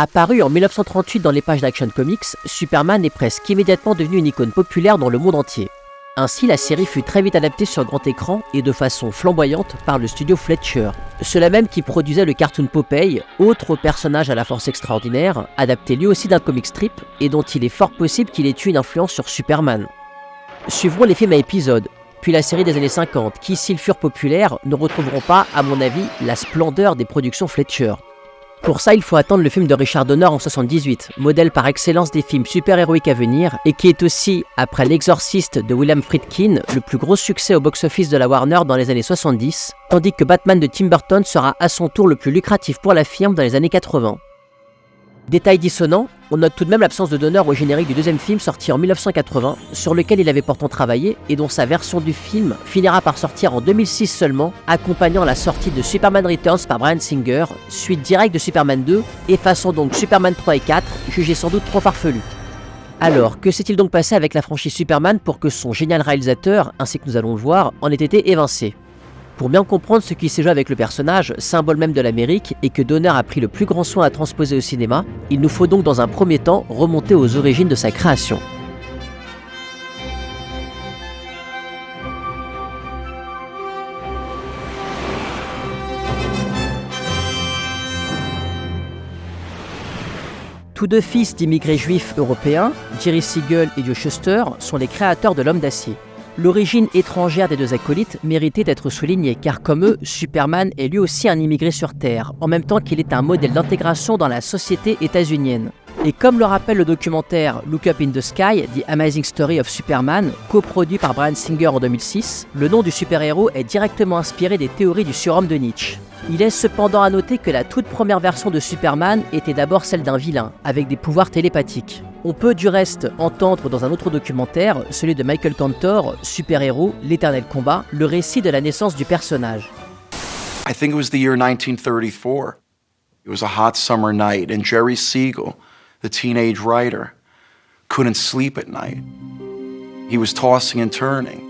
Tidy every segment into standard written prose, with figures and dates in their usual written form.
Apparu en 1938 dans les pages d'Action Comics, Superman est presque immédiatement devenu une icône populaire dans le monde entier. Ainsi, la série fut très vite adaptée sur grand écran et de façon flamboyante par le studio Fletcher, ceux-là même qui produisait le cartoon Popeye, autre personnage à la force extraordinaire, adapté lui aussi d'un comic strip et dont il est fort possible qu'il ait eu une influence sur Superman. Suivront les films à épisodes, puis la série des années 50, qui, s'ils furent populaires, ne retrouveront pas, à mon avis, la splendeur des productions Fletcher. Pour ça, il faut attendre le film de Richard Donner en 78, modèle par excellence des films super-héroïques à venir, et qui est aussi, après L'Exorciste de William Friedkin, le plus gros succès au box-office de la Warner dans les années 70, tandis que Batman de Tim Burton sera à son tour le plus lucratif pour la firme dans les années 80. Détail dissonant, on note tout de même l'absence de Donner au générique du deuxième film sorti en 1980, sur lequel il avait pourtant travaillé et dont sa version du film finira par sortir en 2006 seulement, accompagnant la sortie de Superman Returns par Bryan Singer, suite directe de Superman 2, effaçant donc Superman 3 et 4, jugés sans doute trop farfelus. Alors, que s'est-il donc passé avec la franchise Superman pour que son génial réalisateur, ainsi que nous allons le voir, en ait été évincé ? Pour bien comprendre ce qui s'est joué avec le personnage, symbole même de l'Amérique, et que Donner a pris le plus grand soin à transposer au cinéma, il nous faut donc dans un premier temps remonter aux origines de sa création. Tous deux fils d'immigrés juifs européens, Jerry Siegel et Joe Shuster, sont les créateurs de l'Homme d'Acier. L'origine étrangère des deux acolytes méritait d'être soulignée car comme eux, Superman est lui aussi un immigré sur Terre, en même temps qu'il est un modèle d'intégration dans la société états-unienne. Et comme le rappelle le documentaire Look Up in the Sky, The Amazing Story of Superman, coproduit par Bryan Singer en 2006, le nom du super-héros est directement inspiré des théories du surhomme de Nietzsche. Il est cependant à noter que la toute première version de Superman était d'abord celle d'un vilain, avec des pouvoirs télépathiques. On peut du reste entendre dans un autre documentaire, celui de Michael Cantor, Super-héros, l'éternel combat, le récit de la naissance du personnage. I think it was the year 1934. It was a hot summer night and Jerry Siegel, the teenage writer, couldn't sleep at night. He was tossing and turning.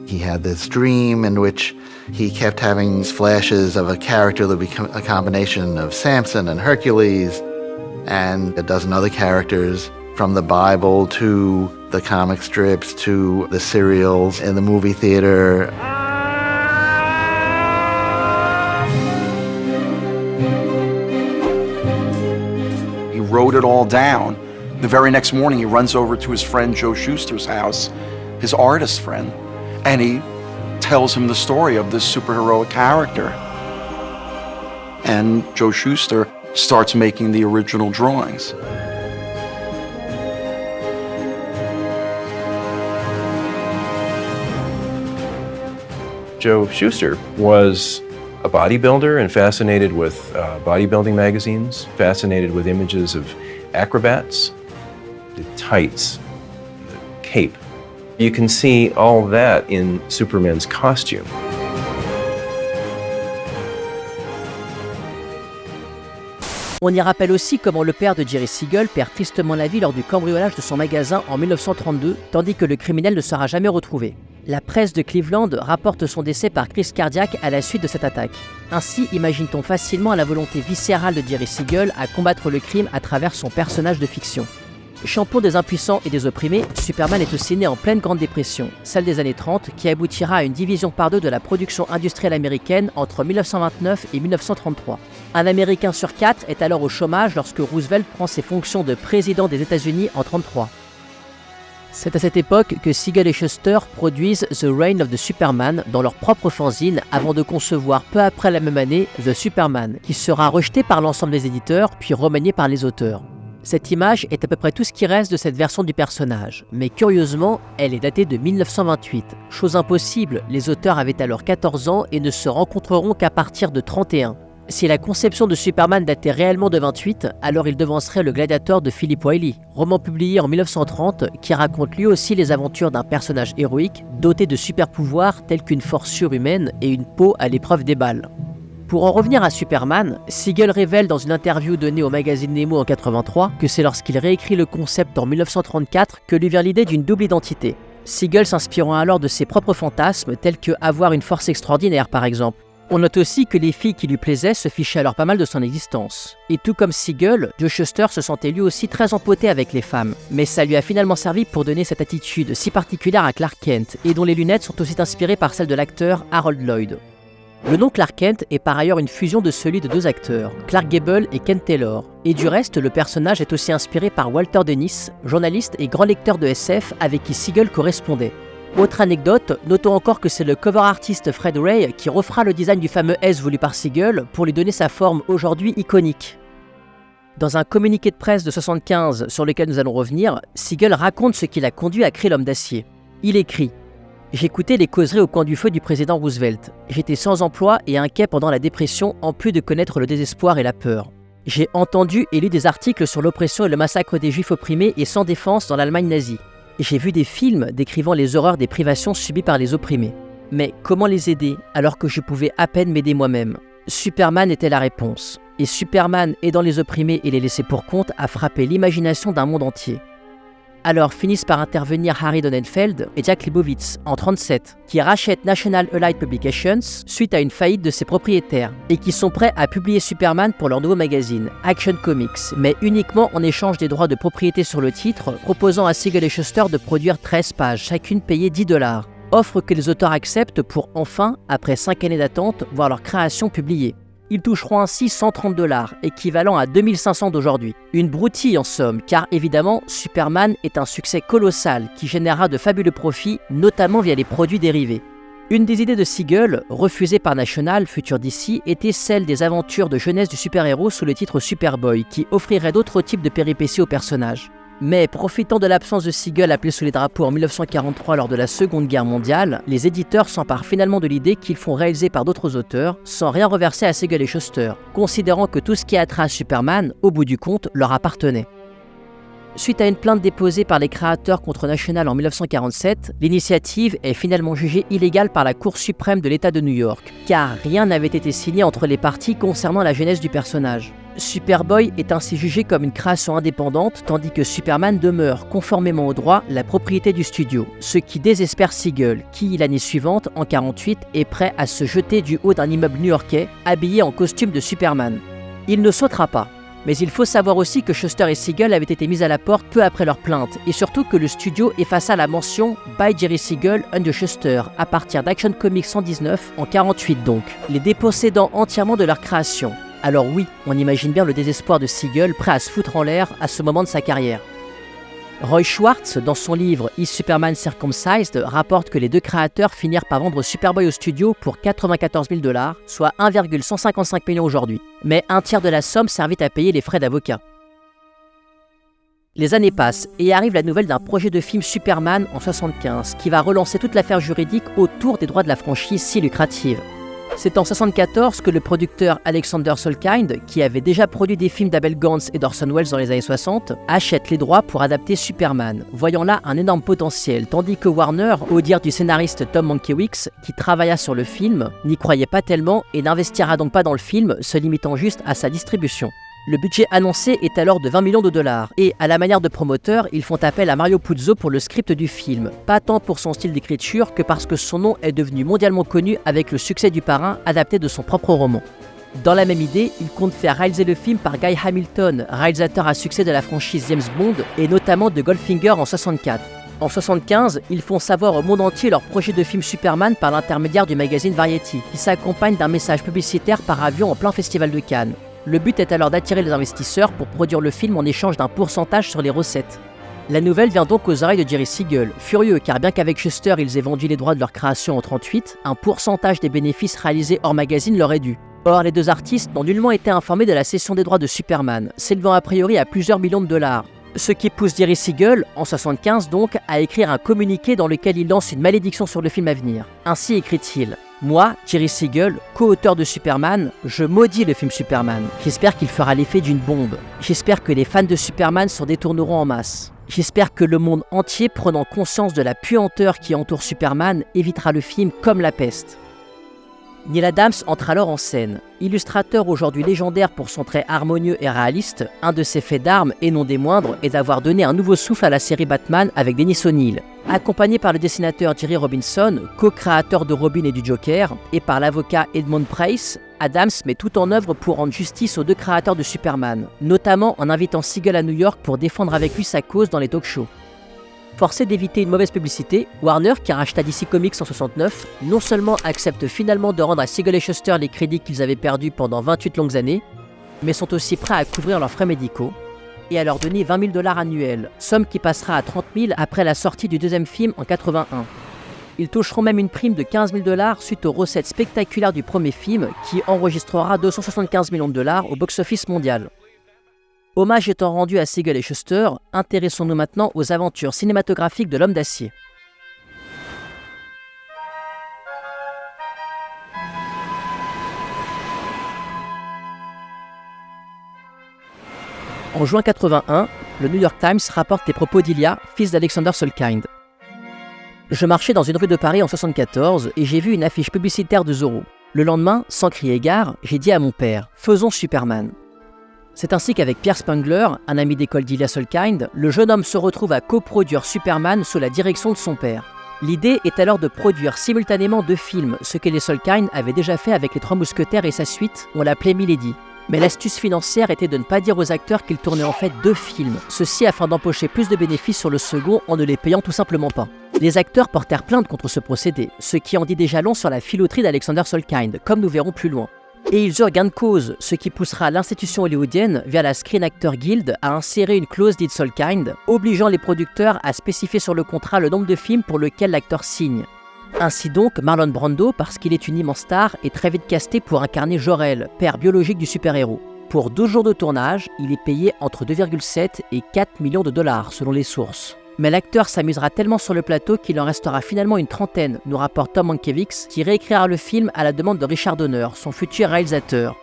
He had this dream in which he kept having these flashes of a character that would become a combination of Samson and Hercules and a dozen other characters, from the Bible to the comic strips to the serials in the movie theater. He wrote it all down. The very next morning he runs over to his friend Joe Shuster's house, his artist friend, and he tells him the story of this superheroic character. And Joe Shuster starts making the original drawings. Joe Shuster was a bodybuilder and fascinated with bodybuilding magazines, fascinated with images of acrobats, the tights, the cape. You can see all that in Superman's costume. On y rappelle aussi comment le père de Jerry Siegel perd tristement la vie lors du cambriolage de son magasin en 1932, tandis que le criminel ne sera jamais retrouvé. La presse de Cleveland rapporte son décès par crise cardiaque à la suite de cette attaque. Ainsi, imagine-t-on facilement la volonté viscérale de Jerry Siegel à combattre le crime à travers son personnage de fiction. Champion des impuissants et des opprimés, Superman est aussi né en pleine Grande Dépression, celle des années 30, qui aboutira à une division par deux de la production industrielle américaine entre 1929 et 1933. Un Américain sur 4 est alors au chômage lorsque Roosevelt prend ses fonctions de président des États-Unis en 1933. C'est à cette époque que Siegel et Shuster produisent The Reign of the Superman dans leur propre fanzine avant de concevoir peu après la même année The Superman, qui sera rejeté par l'ensemble des éditeurs puis remanié par les auteurs. Cette image est à peu près tout ce qui reste de cette version du personnage, mais curieusement, elle est datée de 1928. Chose impossible, les auteurs avaient alors 14 ans et ne se rencontreront qu'à partir de 31. Si la conception de Superman datait réellement de 28, alors il devancerait le Gladiator de Philip Wiley, roman publié en 1930 qui raconte lui aussi les aventures d'un personnage héroïque doté de super-pouvoirs tels qu'une force surhumaine et une peau à l'épreuve des balles. Pour en revenir à Superman, Siegel révèle dans une interview donnée au magazine Nemo en 1983 que c'est lorsqu'il réécrit le concept en 1934 que lui vient l'idée d'une double identité. Siegel s'inspirant alors de ses propres fantasmes tels que avoir une force extraordinaire par exemple. On note aussi que les filles qui lui plaisaient se fichaient alors pas mal de son existence. Et tout comme Siegel, Joe Shuster se sentait lui aussi très empoté avec les femmes. Mais ça lui a finalement servi pour donner cette attitude si particulière à Clark Kent, et dont les lunettes sont aussi inspirées par celles de l'acteur Harold Lloyd. Le nom Clark Kent est par ailleurs une fusion de celui de deux acteurs, Clark Gable et Ken Taylor. Et du reste, le personnage est aussi inspiré par Walter Dennis, journaliste et grand lecteur de SF avec qui Siegel correspondait. Autre anecdote, notons encore que c'est le cover artiste Fred Ray qui refera le design du fameux S voulu par Siegel pour lui donner sa forme aujourd'hui iconique. Dans un communiqué de presse de 1975 sur lequel nous allons revenir, Siegel raconte ce qui l'a conduit à créer l'homme d'acier. Il écrit « J'écoutais les causeries au coin du feu du président Roosevelt. J'étais sans emploi et inquiet pendant la dépression en plus de connaître le désespoir et la peur. J'ai entendu et lu des articles sur l'oppression et le massacre des Juifs opprimés et sans défense dans l'Allemagne nazie. J'ai vu des films décrivant les horreurs des privations subies par les opprimés. Mais comment les aider alors que je pouvais à peine m'aider moi-même ? Superman était la réponse. Et Superman aidant les opprimés et les laissés pour compte a frappé l'imagination d'un monde entier. » Alors finissent par intervenir Harry Donenfeld et Jack Leibowitz en 1937, qui rachètent National Allied Publications suite à une faillite de ses propriétaires, et qui sont prêts à publier Superman pour leur nouveau magazine, Action Comics, mais uniquement en échange des droits de propriété sur le titre, proposant à Siegel et Shuster de produire 13 pages, chacune payée $10. Offre que les auteurs acceptent pour enfin, après 5 années d'attente, voir leur création publiée. Ils toucheront ainsi $130, équivalent à 2500 d'aujourd'hui. Une broutille en somme, car évidemment, Superman est un succès colossal qui générera de fabuleux profits, notamment via les produits dérivés. Une des idées de Siegel, refusée par National, futur DC, était celle des aventures de jeunesse du super-héros sous le titre Superboy, qui offrirait d'autres types de péripéties aux personnages. Mais profitant de l'absence de Siegel appelé sous les drapeaux en 1943 lors de la Seconde Guerre mondiale, les éditeurs s'emparent finalement de l'idée qu'ils font réaliser par d'autres auteurs, sans rien reverser à Siegel et Shuster, considérant que tout ce qui a trait à Superman, au bout du compte, leur appartenait. Suite à une plainte déposée par les créateurs contre National en 1947, l'initiative est finalement jugée illégale par la Cour suprême de l'État de New York, car rien n'avait été signé entre les parties concernant la genèse du personnage. Superboy est ainsi jugé comme une création indépendante, tandis que Superman demeure, conformément au droit, la propriété du studio, ce qui désespère Siegel, qui, l'année suivante, en 1948, est prêt à se jeter du haut d'un immeuble new-yorkais, habillé en costume de Superman. Il ne sautera pas. Mais il faut savoir aussi que Shuster et Siegel avaient été mis à la porte peu après leur plainte, et surtout que le studio effaça la mention « By Jerry Siegel and Shuster » à partir d'Action Comics 119, en 1948 donc, les dépossédant entièrement de leur création. Alors oui, on imagine bien le désespoir de Siegel prêt à se foutre en l'air à ce moment de sa carrière. Roy Schwartz, dans son livre Is Superman Circumcised, rapporte que les deux créateurs finirent par vendre Superboy au studio pour $94 000, soit 1,155 millions aujourd'hui. Mais un tiers de la somme servit à payer les frais d'avocat. Les années passent et arrive la nouvelle d'un projet de film Superman en 1975 qui va relancer toute l'affaire juridique autour des droits de la franchise si lucrative. C'est en 1974 que le producteur Alexander Salkind, qui avait déjà produit des films d'Abel Gance et d'Orson Welles dans les années 60, achète les droits pour adapter Superman, voyant là un énorme potentiel, tandis que Warner, au dire du scénariste Tom Mankiewicz, qui travailla sur le film, n'y croyait pas tellement et n'investira donc pas dans le film, se limitant juste à sa distribution. Le budget annoncé est alors de $20 millions et, à la manière de promoteurs, ils font appel à Mario Puzo pour le script du film, pas tant pour son style d'écriture que parce que son nom est devenu mondialement connu avec le succès du Parrain adapté de son propre roman. Dans la même idée, ils comptent faire réaliser le film par Guy Hamilton, réalisateur à succès de la franchise James Bond et notamment de Goldfinger en 1964. En 1975, ils font savoir au monde entier leur projet de film Superman par l'intermédiaire du magazine Variety, qui s'accompagne d'un message publicitaire par avion en plein festival de Cannes. Le but est alors d'attirer les investisseurs pour produire le film en échange d'un pourcentage sur les recettes. La nouvelle vient donc aux oreilles de Jerry Siegel, furieux car bien qu'avec Shuster ils aient vendu les droits de leur création en 1938, un pourcentage des bénéfices réalisés hors magazine leur est dû. Or, les deux artistes n'ont nullement été informés de la cession des droits de Superman, s'élevant a priori à plusieurs millions de dollars. Ce qui pousse Jerry Siegel, en 1975 donc, à écrire un communiqué dans lequel il lance une malédiction sur le film à venir. Ainsi écrit-il : « Moi, Jerry Siegel, co-auteur de Superman, je maudis le film Superman. J'espère qu'il fera l'effet d'une bombe. J'espère que les fans de Superman s'en détourneront en masse. J'espère que le monde entier, prenant conscience de la puanteur qui entoure Superman, évitera le film comme la peste. » Neil Adams entre alors en scène. Illustrateur aujourd'hui légendaire pour son trait harmonieux et réaliste, un de ses faits d'armes, et non des moindres, est d'avoir donné un nouveau souffle à la série Batman avec Dennis O'Neil. Accompagné par le dessinateur Jerry Robinson, co-créateur de Robin et du Joker, et par l'avocat Edmond Price, Adams met tout en œuvre pour rendre justice aux deux créateurs de Superman, notamment en invitant Siegel à New York pour défendre avec lui sa cause dans les talk-shows. Forcé d'éviter une mauvaise publicité, Warner, qui racheta DC Comics en 69, non seulement accepte finalement de rendre à Siegel et Shuster les crédits qu'ils avaient perdus pendant 28 longues années, mais sont aussi prêts à couvrir leurs frais médicaux et à leur donner 20 000 $ annuels, somme qui passera à 30 000 après la sortie du deuxième film en 81. Ils toucheront même une prime de 15 000 $ suite aux recettes spectaculaires du premier film qui enregistrera 275 millions de $ au box-office mondial. Hommage étant rendu à Siegel et Shuster, intéressons-nous maintenant aux aventures cinématographiques de l'Homme d'Acier. En juin 81, le New York Times rapporte les propos d'Ilya, fils d'Alexander Salkind. Je marchais dans une rue de Paris en 74 et j'ai vu une affiche publicitaire de Zorro. Le lendemain, sans crier gare, j'ai dit à mon père « Faisons Superman ». C'est ainsi qu'avec Pierre Spengler, un ami d'école d'Ilya Salkind, le jeune homme se retrouve à coproduire Superman sous la direction de son père. L'idée est alors de produire simultanément deux films, ce que les Salkind avaient déjà fait avec Les Trois Mousquetaires et sa suite, on l'appelait Milady. Mais l'astuce financière était de ne pas dire aux acteurs qu'ils tournaient en fait deux films, ceci afin d'empocher plus de bénéfices sur le second en ne les payant tout simplement pas. Les acteurs portèrent plainte contre ce procédé, ce qui en dit déjà long sur la filouterie d'Alexander Salkind, comme nous verrons plus loin. Et ils eurent gain de cause, ce qui poussera l'institution hollywoodienne, via la Screen Actor Guild, à insérer une clause dite Salkind, obligeant les producteurs à spécifier sur le contrat le nombre de films pour lequel l'acteur signe. Ainsi donc, Marlon Brando, parce qu'il est une immense star, est très vite casté pour incarner Jor-El, père biologique du super-héros. Pour 12 jours de tournage, il est payé entre 2,7 et 4 millions de dollars, selon les sources. Mais l'acteur s'amusera tellement sur le plateau qu'il en restera finalement une trentaine, nous rapporte Tom Mankiewicz, qui réécrira le film à la demande de Richard Donner, son futur réalisateur.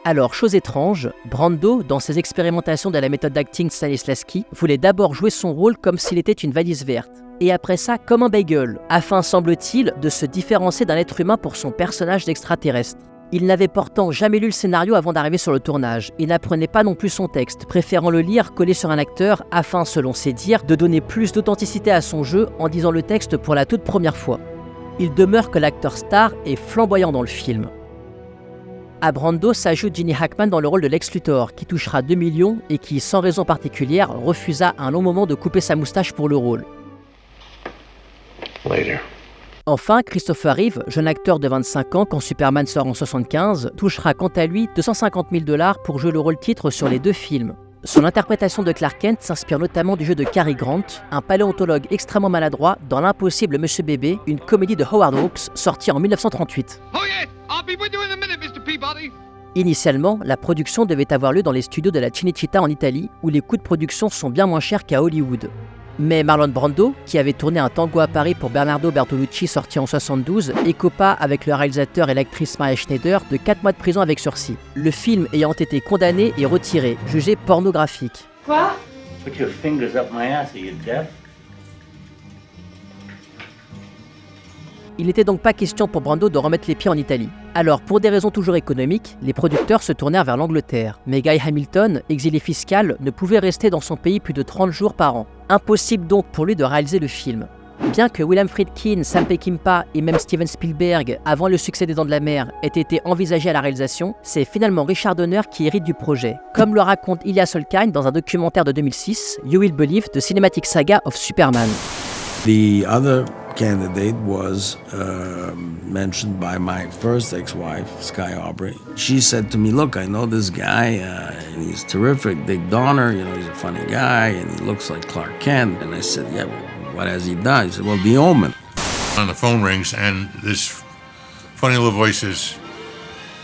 Alors, chose étrange, Brando, dans ses expérimentations de la méthode d'acting Stanislavski, voulait d'abord jouer son rôle comme s'il était une valise verte, et après ça comme un bagel, afin, semble-t-il, de se différencier d'un être humain pour son personnage d'extraterrestre. Il n'avait pourtant jamais lu le scénario avant d'arriver sur le tournage, et n'apprenait pas non plus son texte, préférant le lire collé sur un acteur afin, selon ses dires, de donner plus d'authenticité à son jeu en disant le texte pour la toute première fois. Il demeure que l'acteur star est flamboyant dans le film. À Brando s'ajoute Gene Hackman dans le rôle de Lex Luthor, qui touchera 2 millions et qui, sans raison particulière, refusa à un long moment de couper sa moustache pour le rôle. Later. Enfin, Christopher Reeve, jeune acteur de 25 ans quand Superman sort en 75, touchera quant à lui 250 000 $ pour jouer le rôle titre sur les deux films. Son interprétation de Clark Kent s'inspire notamment du jeu de Cary Grant, un paléontologue extrêmement maladroit dans L'Impossible Monsieur Bébé, une comédie de Howard Hawks sortie en 1938. Oh yes, I'll be with you in a minute, Mr. Peabody. Initialement, la production devait avoir lieu dans les studios de la Cinecittà en Italie, où les coûts de production sont bien moins chers qu'à Hollywood. Mais Marlon Brando, qui avait tourné un tango à Paris pour Bernardo Bertolucci sorti en 72, écopa avec le réalisateur et l'actrice Maria Schneider de 4 mois de prison avec sursis. Le film ayant été condamné et retiré, jugé pornographique. Quoi? Put your fingers up my ass, are you deaf? Il n'était donc pas question pour Brando de remettre les pieds en Italie. Alors, pour des raisons toujours économiques, les producteurs se tournèrent vers l'Angleterre, mais Guy Hamilton, exilé fiscal, ne pouvait rester dans son pays plus de 30 jours par an. Impossible donc pour lui de réaliser le film. Bien que William Friedkin, Sam Peckinpah et même Steven Spielberg, avant le succès des Dents de la Mer, aient été envisagés à la réalisation, c'est finalement Richard Donner qui hérite du projet. Comme le raconte Ilya Salkind dans un documentaire de 2006, You Will Believe, The Cinematic Saga of Superman. The other candidate was mentioned by my first ex-wife, Sky Aubrey. She said to me, look, I know this guy, and he's terrific, Dick Donner, you know, he's a funny guy, and he looks like Clark Kent. And I said, yeah, well, what has he done? He said, well, The Omen. On the phone rings, and this funny little voice says,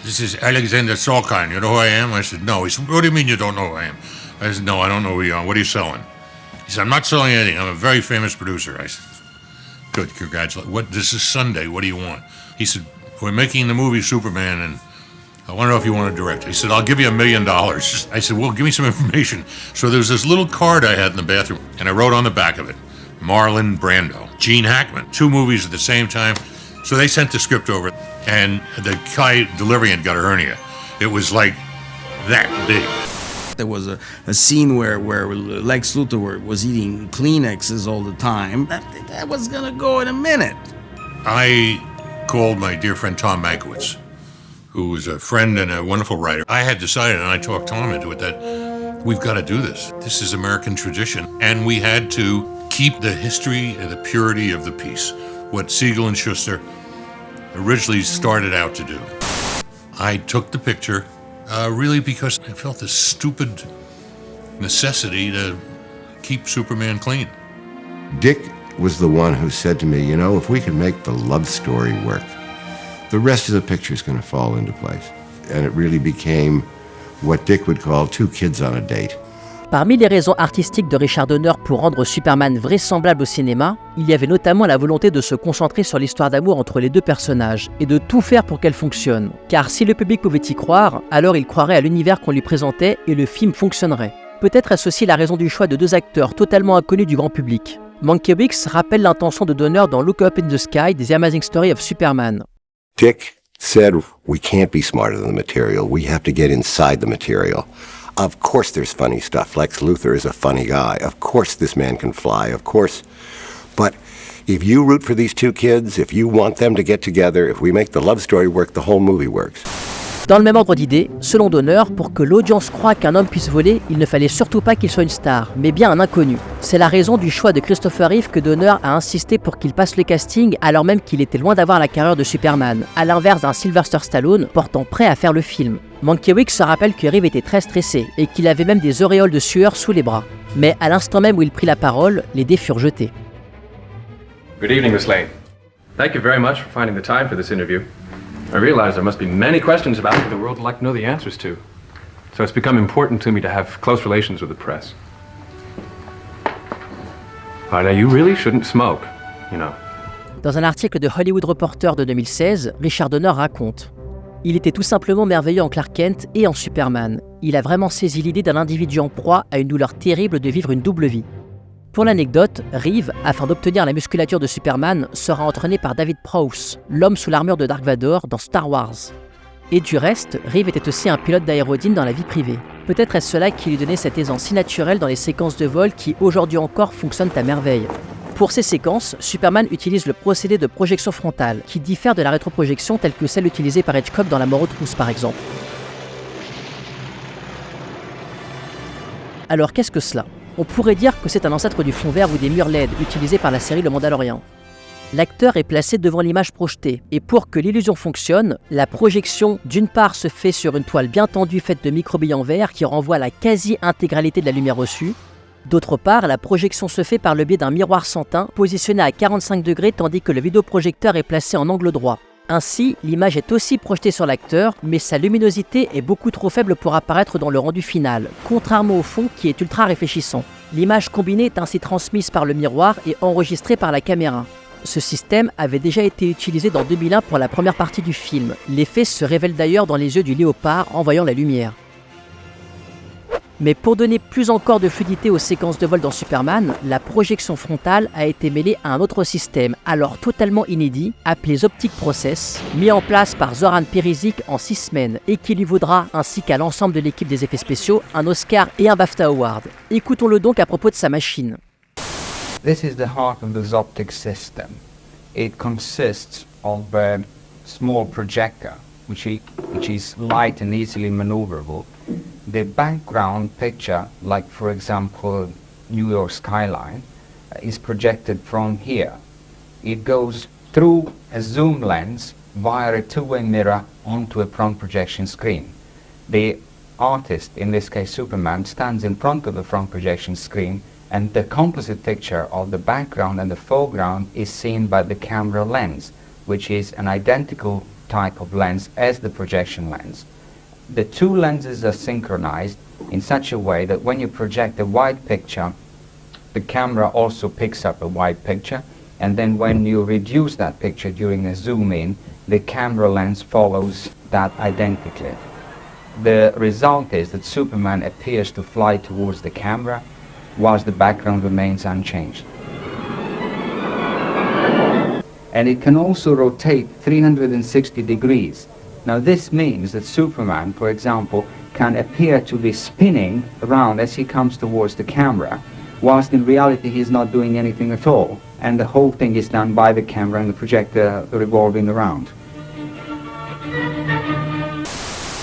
this is Alexander Salkind. You know who I am? I said, no. He said, what do you mean you don't know who I am? I said, no, I don't know who you are. What are you selling? He said, I'm not selling anything. I'm a very famous producer. I said, good, congratulations. What? This is Sunday. What do you want? He said, we're making the movie Superman, and I want to know if you want to direct. He said, I'll give you $1 million. I said, well, give me some information. So there was this little card I had in the bathroom, and I wrote on the back of it, Marlon Brando, Gene Hackman, 2 movies at the same time. So they sent the script over, and the guy delivering it got a hernia. It was like that big. There was a scene where Lex Luthor was eating Kleenexes all the time. That was gonna go in a minute. I called my dear friend Tom Mankiewicz, who was a friend and a wonderful writer. I had decided, and I talked Tom into it, that we've got to do this. This is American tradition, and we had to keep the history and the purity of the piece, what Siegel and Schuster originally started out to do. I took the picture really because I felt this stupid necessity to keep Superman clean. Dick was the one who said to me, you know, if we can make the love story work, the rest of the picture is going to fall into place. And it really became what Dick would call two kids on a date. Parmi les raisons artistiques de Richard Donner pour rendre Superman vraisemblable au cinéma, il y avait notamment la volonté de se concentrer sur l'histoire d'amour entre les deux personnages et de tout faire pour qu'elle fonctionne. Car si le public pouvait y croire, alors il croirait à l'univers qu'on lui présentait et le film fonctionnerait. Peut-être est-ce aussi la raison du choix de deux acteurs totalement inconnus du grand public. Mankiewicz rappelle l'intention de Donner dans Look Up in the Sky des Amazing Story of Superman. Dick said, we can't be smarter than the material. We have to get inside the material. Of course there's funny stuff. Lex Luthor is a funny guy. Of course this man can fly. Of course. But if you root for these two kids, if you want them to get together, if we make the love story work, the whole movie works. Dans le même ordre d'idée, selon Donner, pour que l'audience croie qu'un homme puisse voler, il ne fallait surtout pas qu'il soit une star, mais bien un inconnu. C'est la raison du choix de Christopher Reeve que Donner a insisté pour qu'il passe le casting alors même qu'il était loin d'avoir la carrière de Superman, à l'inverse d'un Sylvester Stallone portant prêt à faire le film. Mankiewicz se rappelle que Reeve était très stressé et qu'il avait même des auréoles de sueur sous les bras. Mais à l'instant même où il prit la parole, les dés furent jetés. Good evening, Miss Lane. Thank you very much for finding the time for this interview. I realize there must be many questions about me the world would like to know the answers to. So it's become important to me to have close relations with the press. Now, you really shouldn't smoke, you know. Dans un article de Hollywood Reporter de 2016, Richard Donner raconte « Il était tout simplement merveilleux en Clark Kent et en Superman. Il a vraiment saisi l'idée d'un individu en proie à une douleur terrible de vivre une double vie. » Pour l'anecdote, Reeve, afin d'obtenir la musculature de Superman, sera entraîné par David Prowse, l'homme sous l'armure de Dark Vador dans Star Wars. Et du reste, Reeve était aussi un pilote d'aérodyne dans la vie privée. Peut-être est-ce cela qui lui donnait cette aisance si naturelle dans les séquences de vol qui, aujourd'hui encore, fonctionnent à merveille. Pour ces séquences, Superman utilise le procédé de projection frontale, qui diffère de la rétroprojection telle que celle utilisée par Hitchcock dans La mort aux trousses par exemple. Alors qu'est-ce que cela ? On pourrait dire que c'est un ancêtre du fond vert ou des murs LED utilisés par la série Le Mandalorian. L'acteur est placé devant l'image projetée, et pour que l'illusion fonctionne, la projection d'une part se fait sur une toile bien tendue faite de microbilles en verre qui renvoie à la quasi-intégralité de la lumière reçue. D'autre part, la projection se fait par le biais d'un miroir sans teint positionné à 45 degrés tandis que le vidéoprojecteur est placé en angle droit. Ainsi, l'image est aussi projetée sur l'acteur, mais sa luminosité est beaucoup trop faible pour apparaître dans le rendu final, contrairement au fond qui est ultra réfléchissant. L'image combinée est ainsi transmise par le miroir et enregistrée par la caméra. Ce système avait déjà été utilisé dans 2001 pour la première partie du film. L'effet se révèle d'ailleurs dans les yeux du léopard en voyant la lumière. Mais pour donner plus encore de fluidité aux séquences de vol dans Superman, la projection frontale a été mêlée à un autre système, alors totalement inédit, appelé Optic Process, mis en place par Zoran Perisic en 6 semaines, et qui lui vaudra, ainsi qu'à l'ensemble de l'équipe des effets spéciaux, un Oscar et un BAFTA Award. Écoutons-le donc à propos de sa machine. This is the heart of the Zoptic system. It consists of a small projector, which is light and easily maneuverable. The background picture, like for example New York skyline, is projected from here. It goes through a zoom lens via a two-way mirror onto a front projection screen. The artist, in this case Superman, stands in front of the front projection screen, and the composite picture of the background and the foreground is seen by the camera lens, which is an identical type of lens as the projection lens. The two lenses are synchronized in such a way that when you project a wide picture, the camera also picks up a wide picture, and then when you reduce that picture during a zoom in, the camera lens follows that identically. The result is that Superman appears to fly towards the camera, whilst the background remains unchanged. and it can also rotate 360 degrees. Now this means that Superman, for example, can appear to be spinning around as he comes towards the camera, whilst in reality he's not doing anything at all, and the whole thing is done by the camera and the projector revolving around.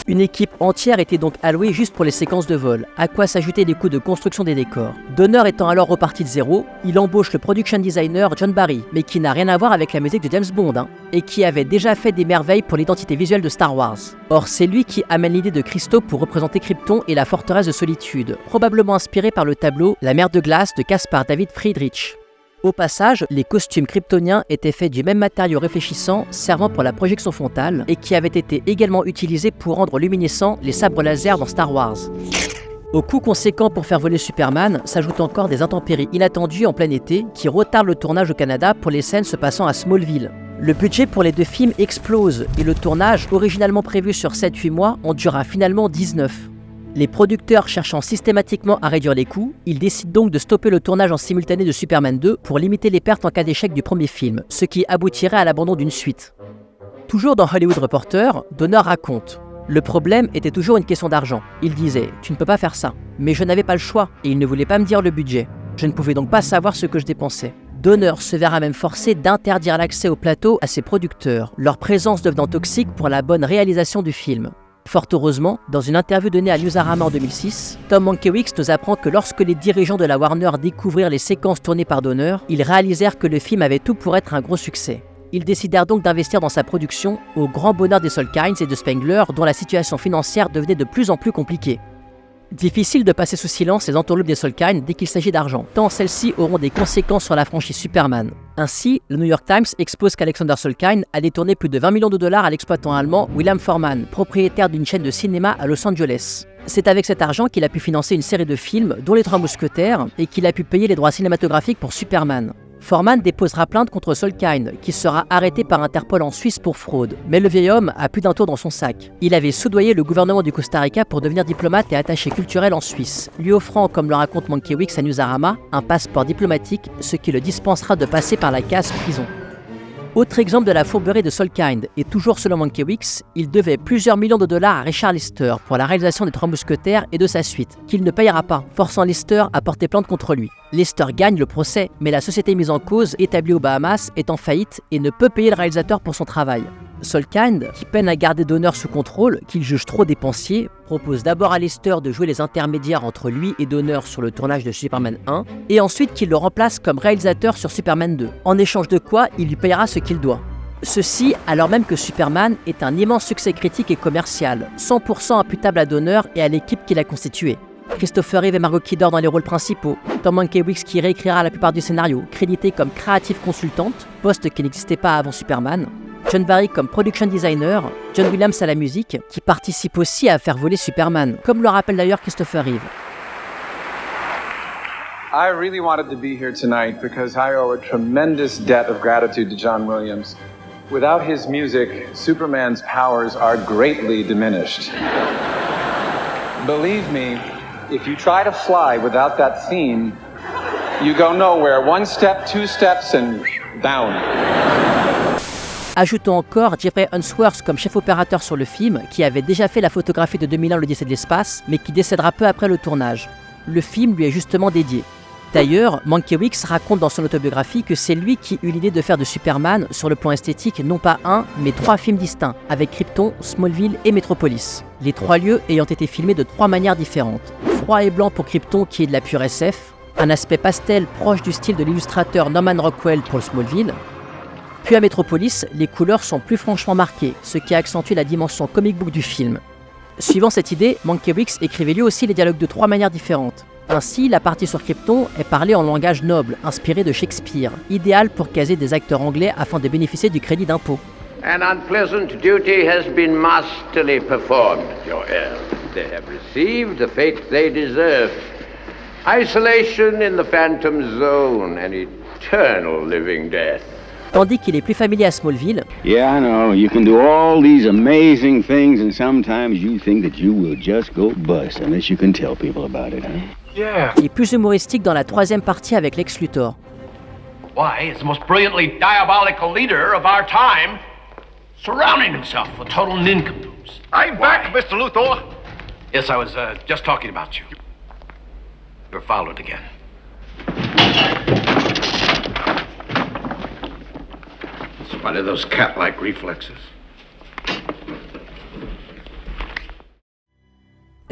Une équipe entière était donc allouée juste pour les séquences de vol, à quoi s'ajoutaient des coûts de construction des décors. Donner étant alors reparti de zéro, il embauche le production designer John Barry, mais qui n'a rien à voir avec la musique de James Bond, et qui avait déjà fait des merveilles pour l'identité visuelle de Star Wars. Or, c'est lui qui amène l'idée de Christo pour représenter Krypton et la forteresse de solitude, probablement inspiré par le tableau La mer de glace de Caspar David Friedrich. Au passage, les costumes kryptoniens étaient faits du même matériau réfléchissant servant pour la projection frontale et qui avait été également utilisé pour rendre luminescents les sabres laser dans Star Wars. Au coût conséquent pour faire voler Superman, s'ajoutent encore des intempéries inattendues en plein été qui retardent le tournage au Canada pour les scènes se passant à Smallville. Le budget pour les deux films explose et le tournage, originalement prévu sur 7-8 mois, en dura finalement 19. Les producteurs cherchant systématiquement à réduire les coûts, ils décident donc de stopper le tournage en simultané de Superman 2 pour limiter les pertes en cas d'échec du premier film, ce qui aboutirait à l'abandon d'une suite. Toujours dans Hollywood Reporter, Donner raconte « Le problème était toujours une question d'argent. Il disait « Tu ne peux pas faire ça ». Mais je n'avais pas le choix et il ne voulait pas me dire le budget. Je ne pouvais donc pas savoir ce que je dépensais. Donner se verra même forcé d'interdire l'accès au plateau à ses producteurs, leur présence devenant toxique pour la bonne réalisation du film. Fort heureusement, dans une interview donnée à Newsarama en 2006, Tom Mankiewicz nous apprend que lorsque les dirigeants de la Warner découvrirent les séquences tournées par Donner, ils réalisèrent que le film avait tout pour être un gros succès. Ils décidèrent donc d'investir dans sa production, au grand bonheur des Salkinds et de Spengler, dont la situation financière devenait de plus en plus compliquée. Difficile de passer sous silence les entourloupes des Salkinds dès qu'il s'agit d'argent, tant celles-ci auront des conséquences sur la franchise Superman. Ainsi, le New York Times expose qu'Alexander Salkind a détourné plus de 20 millions de dollars à l'exploitant allemand William Forman, propriétaire d'une chaîne de cinéma à Los Angeles. C'est avec cet argent qu'il a pu financer une série de films, dont Les Trois Mousquetaires, et qu'il a pu payer les droits cinématographiques pour Superman. Forman déposera plainte contre Salkind, qui sera arrêté par Interpol en Suisse pour fraude. Mais le vieil homme a plus d'un tour dans son sac. Il avait soudoyé le gouvernement du Costa Rica pour devenir diplomate et attaché culturel en Suisse, lui offrant, comme le raconte Mankiewicz à Newsarama, un passeport diplomatique, ce qui le dispensera de passer par la case prison. Autre exemple de la fourberie de Salkind, et toujours selon Mankiewicz, il devait plusieurs millions de dollars à Richard Lester pour la réalisation des Trois Mousquetaires et de sa suite, qu'il ne payera pas, forçant Lester à porter plainte contre lui. Lester gagne le procès, mais la société mise en cause, établie aux Bahamas, est en faillite et ne peut payer le réalisateur pour son travail. Salkind, qui peine à garder Donner sous contrôle, qu'il juge trop dépensier, propose d'abord à Lester de jouer les intermédiaires entre lui et Donner sur le tournage de Superman 1, et ensuite qu'il le remplace comme réalisateur sur Superman 2, en échange de quoi il lui payera ce qu'il doit. Ceci alors même que Superman est un immense succès critique et commercial, 100% imputable à Donner et à l'équipe qu'il a constituée. Christopher Reeve et Margot Kidder dans les rôles principaux, Tom Mankiewicz qui réécrira la plupart du scénario, crédité comme creative consultante, poste qui n'existait pas avant Superman, John Barry comme production designer, John Williams à la musique, qui participe aussi à faire voler Superman, comme le rappelle d'ailleurs Christopher Reeve. I really wanted to be here tonight because I owe a tremendous debt of gratitude to John Williams. Without his music, Superman's powers are greatly diminished. Believe me, if you try to fly without that theme, you go nowhere. One step, two steps, and down. Ajoutons encore Jeffrey Unsworth comme chef opérateur sur le film, qui avait déjà fait la photographie de 2001 l'Odyssée de l'espace, mais qui décédera peu après le tournage. Le film lui est justement dédié. D'ailleurs, Mankiewicz raconte dans son autobiographie que c'est lui qui eut l'idée de faire de Superman, sur le plan esthétique, non pas un, mais 3 films distincts, avec Krypton, Smallville et Metropolis. Les 3 lieux ayant été filmés de 3 manières différentes. Froid et blanc pour Krypton qui est de la pure SF, un aspect pastel proche du style de l'illustrateur Norman Rockwell pour le Smallville. Puis à Metropolis, les couleurs sont plus franchement marquées, ce qui accentue la dimension comic book du film. Suivant cette idée, Mankiewicz écrivait lui aussi les dialogues de 3 manières différentes. Ainsi, la partie sur Krypton est parlée en langage noble, inspiré de Shakespeare, idéal pour caser des acteurs anglais afin de bénéficier du crédit d'impôt. An unpleasant duty has been masterly performed, your heirs. They have received the fate they deserve. Isolation in the Phantom Zone, an eternal living death. Tandis qu'il est plus familier à Smallville. Yeah, I know. You can do all these amazing things, and sometimes you think that you will just go bust unless you can tell people about it, huh? Il est plus humoristique dans la 3e partie avec Lex Luthor. Why, as the most brilliantly diabolical leader of our time, surrounding himself with total nincompoops. I'm back, Mr. Luthor. Yes, I was just talking about you. You're followed again. In spite of those cat-like reflexes.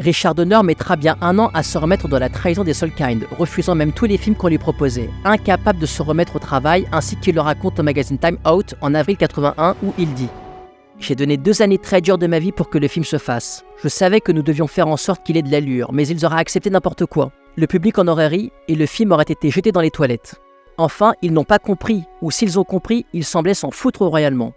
Richard Donner mettra bien 1 an à se remettre de la trahison des Soulkind, refusant même tous les films qu'on lui proposait, incapable de se remettre au travail, ainsi qu'il le raconte au magazine Time Out en avril 81 où il dit « J'ai donné 2 années très dures de ma vie pour que le film se fasse. Je savais que nous devions faire en sorte qu'il ait de l'allure, mais ils auraient accepté n'importe quoi. Le public en aurait ri et le film aurait été jeté dans les toilettes. Enfin, ils n'ont pas compris, ou s'ils ont compris, ils semblaient s'en foutre royalement. »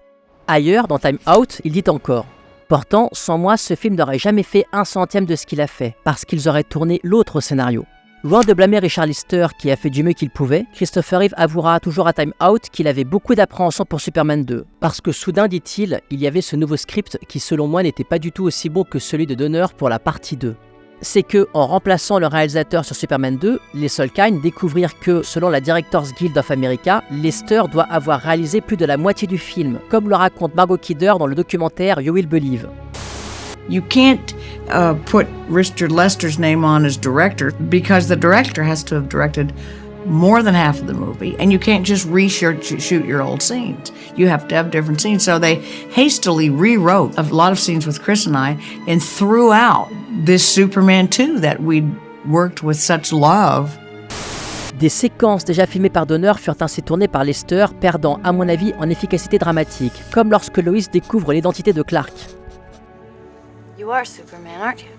Ailleurs, dans Time Out, il dit encore « Pourtant, sans moi, ce film n'aurait jamais fait 1/100 de ce qu'il a fait, parce qu'ils auraient tourné l'autre scénario. » Loin de blâmer Richard Lister, qui a fait du mieux qu'il pouvait, Christopher Reeve avouera toujours à Time Out qu'il avait beaucoup d'appréhension pour Superman 2, parce que soudain, dit-il, il y avait ce nouveau script qui selon moi n'était pas du tout aussi bon que celui de Donner pour la partie 2. C'est que, en remplaçant le réalisateur sur Superman 2, les Soulkind découvrirent que, selon la Directors Guild of America, Lester doit avoir réalisé plus de la moitié du film, comme le raconte Margot Kidder dans le documentaire You Will Believe. You can't put Richard Lester's name on as director because the director has to have directed more than half of the movie, and you can't just reshoot your old scenes. You have to have different scenes. So they hastily rewrote a lot of scenes with Chris and I and threw out this Superman 2 that we'd worked with such love. Des séquences déjà filmées par Donner furent ainsi tournées par Lester, perdant à mon avis en efficacité dramatique, comme lorsque Lois découvre l'identité de Clark. You are Superman, aren't you?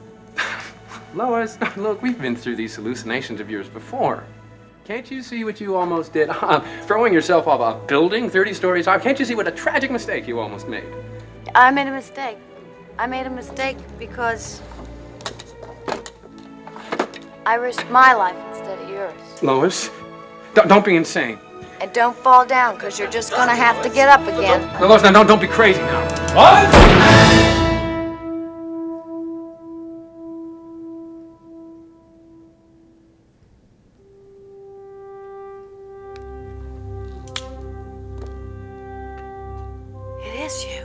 Lois, look, we've been through these hallucinations of yours before. Can't you see what you almost did? Throwing yourself off a building 30 stories high. Can't you see what a tragic mistake you almost made? I made a mistake. I made a mistake because I risked my life instead of yours. Lois, don't be insane. And don't fall down, because you're just gonna have to get up again. Lois, now don't be crazy now. What? It is you.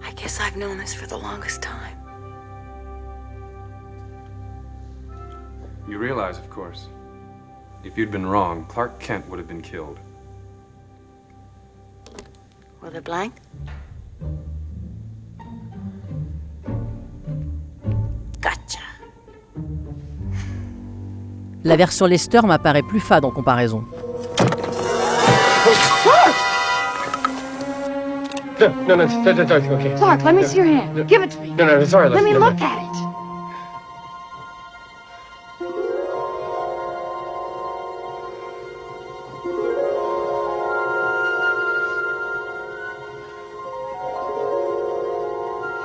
I guess I've known this for the longest time. You realize, of course, if you'd been wrong, Clark Kent would have been killed. With a blank? Gotcha. La version Lester m'apparaît plus fade en comparaison. No, okay. Clark, let me see your hand. Give it to me. No, sorry. Let me look at it.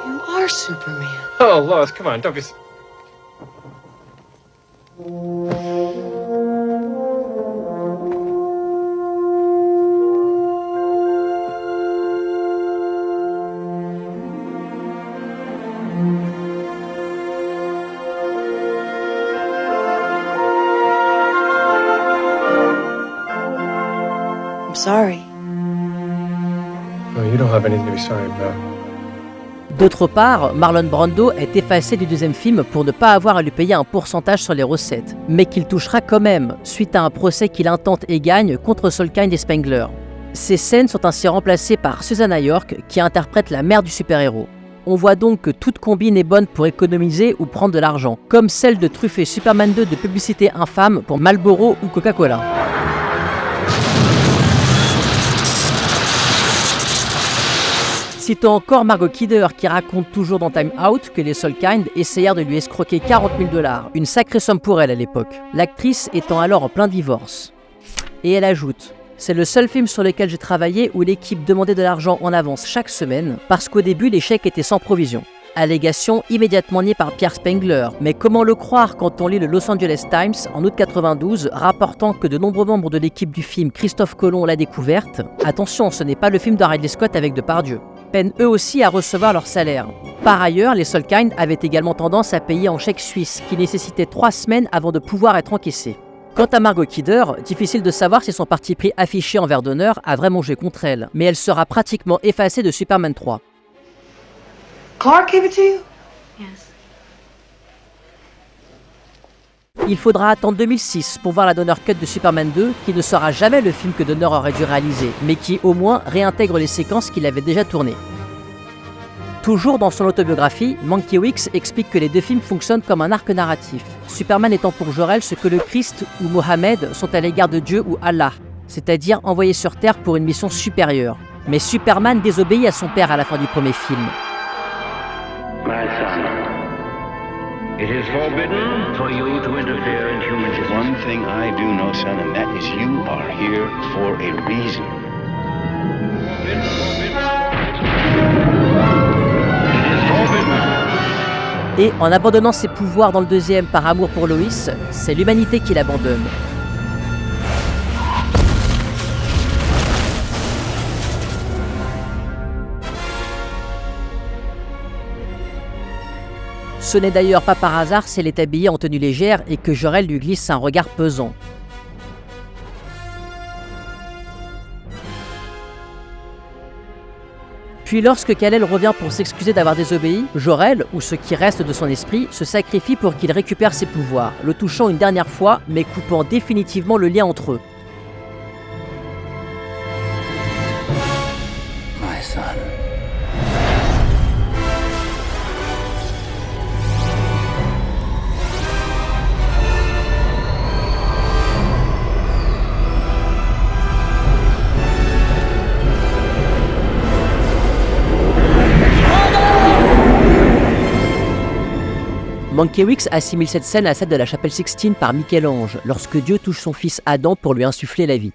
You are Superman. Oh, Lois, come on, don't be... I'm sorry. No, you don't have anything to be sorry about. D'autre part, Marlon Brando est effacé du deuxième film pour ne pas avoir à lui payer un pourcentage sur les recettes, mais qu'il touchera quand même, suite à un procès qu'il intente et gagne contre Soulkind et Spengler. Ces scènes sont ainsi remplacées par Susanna York, qui interprète la mère du super-héros. On voit donc que toute combine est bonne pour économiser ou prendre de l'argent, comme celle de truffer Superman 2 de publicité infâme pour Marlboro ou Coca-Cola. Citons encore Margot Kidder qui raconte toujours dans Time Out que les Soulkind essayèrent de lui escroquer $40 000, une sacrée somme pour elle à l'époque, l'actrice étant alors en plein divorce. Et elle ajoute « C'est le seul film sur lequel j'ai travaillé où l'équipe demandait de l'argent en avance chaque semaine parce qu'au début les chèques étaient sans provision. » Allégation immédiatement niée par Pierre Spengler, mais comment le croire quand on lit le Los Angeles Times en août 92 rapportant que de nombreux membres de l'équipe du film Christophe Colomb l'a découverte. Attention, ce n'est pas le film de Ridley Scott avec Depardieu. peinent eux aussi à recevoir leur salaire. Par ailleurs, les Solkind avaient également tendance à payer en chèques suisses, qui nécessitaient 3 semaines avant de pouvoir être encaissés. Quant à Margot Kidder, difficile de savoir si son parti pris affiché envers Donner a vraiment joué contre elle, mais elle sera pratiquement effacée de Superman 3. Clark gave it to you? Yes. Il faudra attendre 2006 pour voir la Donner Cut de Superman 2, qui ne sera jamais le film que Donner aurait dû réaliser, mais qui au moins réintègre les séquences qu'il avait déjà tournées. Toujours dans son autobiographie, Mankiewicz explique que les deux films fonctionnent comme un arc narratif, Superman étant pour Jor-El ce que le Christ ou Mohammed sont à l'égard de Dieu ou Allah, c'est-à-dire envoyés sur Terre pour une mission supérieure. Mais Superman désobéit à son père à la fin du premier film. My son, it is forbidden for you to interfere in human business. One thing I do know, son, and that is you are here for a reason. Et en abandonnant ses pouvoirs dans le deuxième par amour pour Lois, c'est l'humanité qui l'abandonne. Ce n'est d'ailleurs pas par hasard s'il est habillé en tenue légère et que Jor-El lui glisse un regard pesant. Puis lorsque Kal-El revient pour s'excuser d'avoir désobéi, Jor-El, ou ce qui reste de son esprit, se sacrifie pour qu'il récupère ses pouvoirs, le touchant une dernière fois, mais coupant définitivement le lien entre eux. My son. Mankiewicz assimile cette scène à celle de la chapelle Sixtine par Michel-Ange, lorsque Dieu touche son fils Adam pour lui insuffler la vie.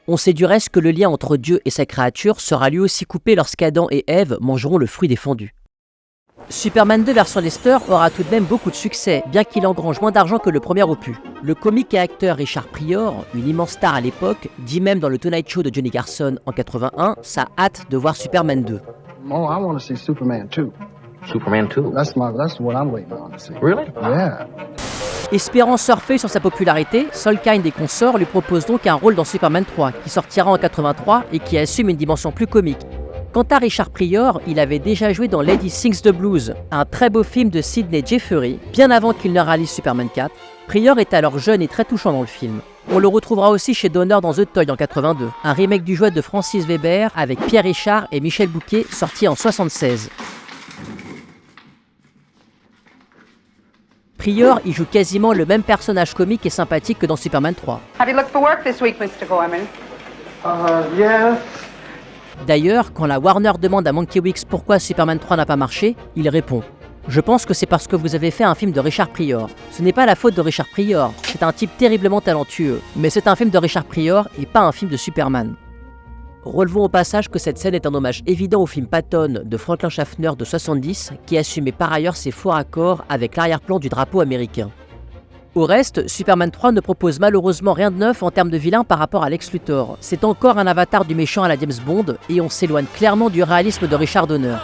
On sait du reste que le lien entre Dieu et sa créature sera lui aussi coupé lorsqu'Adam et Ève mangeront le fruit défendu. Superman 2 version Lester aura tout de même beaucoup de succès, bien qu'il engrange moins d'argent que le premier opus. Le comique et acteur Richard Pryor, une immense star à l'époque, dit même dans le Tonight Show de Johnny Carson en 81 sa hâte de voir Superman 2. Oh, I want to see Superman 2. Superman 2? That's what I'm waiting on to see. Really? Yeah. Espérant surfer sur sa popularité, Solkind et consorts lui proposent donc un rôle dans Superman 3, qui sortira en 83 et qui assume une dimension plus comique. Quant à Richard Pryor, il avait déjà joué dans Lady Sings the Blues, un très beau film de Sidney Jeffery, bien avant qu'il ne réalise Superman 4. Pryor est alors jeune et très touchant dans le film. On le retrouvera aussi chez Donner dans The Toy en 82, un remake du jouet de Francis Weber avec Pierre Richard et Michel Bouquet, sorti en 76. Pryor y joue quasiment le même personnage comique et sympathique que dans Superman 3. Have you looked for work this week, Mr. Gorman? Yes. D'ailleurs, quand la Warner demande à Mankiewicz pourquoi Superman 3 n'a pas marché, il répond « Je pense que c'est parce que vous avez fait un film de Richard Pryor. Ce n'est pas la faute de Richard Pryor, c'est un type terriblement talentueux, mais c'est un film de Richard Pryor et pas un film de Superman. » Relevons au passage que cette scène est un hommage évident au film Patton de Franklin Schaffner de 70, qui assumait par ailleurs ses faux raccords avec l'arrière-plan du drapeau américain. Au reste, Superman 3 ne propose malheureusement rien de neuf en termes de vilain par rapport à Lex Luthor. C'est encore un avatar du méchant à la James Bond, et on s'éloigne clairement du réalisme de Richard Donner.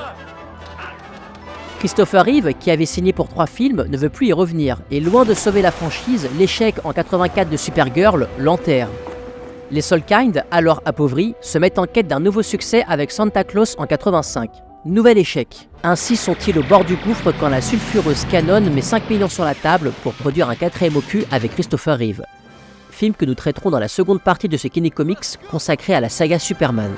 Christopher Reeve, qui avait signé pour 3 films, ne veut plus y revenir, et loin de sauver la franchise, l'échec en 84 de Supergirl l'enterre. Les Solkind, alors appauvris, se mettent en quête d'un nouveau succès avec Santa Claus en 85. Nouvel échec. Ainsi sont-ils au bord du gouffre quand la sulfureuse Canon met 5 millions sur la table pour produire un 4e opus avec Christopher Reeve. Film que nous traiterons dans la seconde partie de ce Kiné Comics consacré à la saga Superman.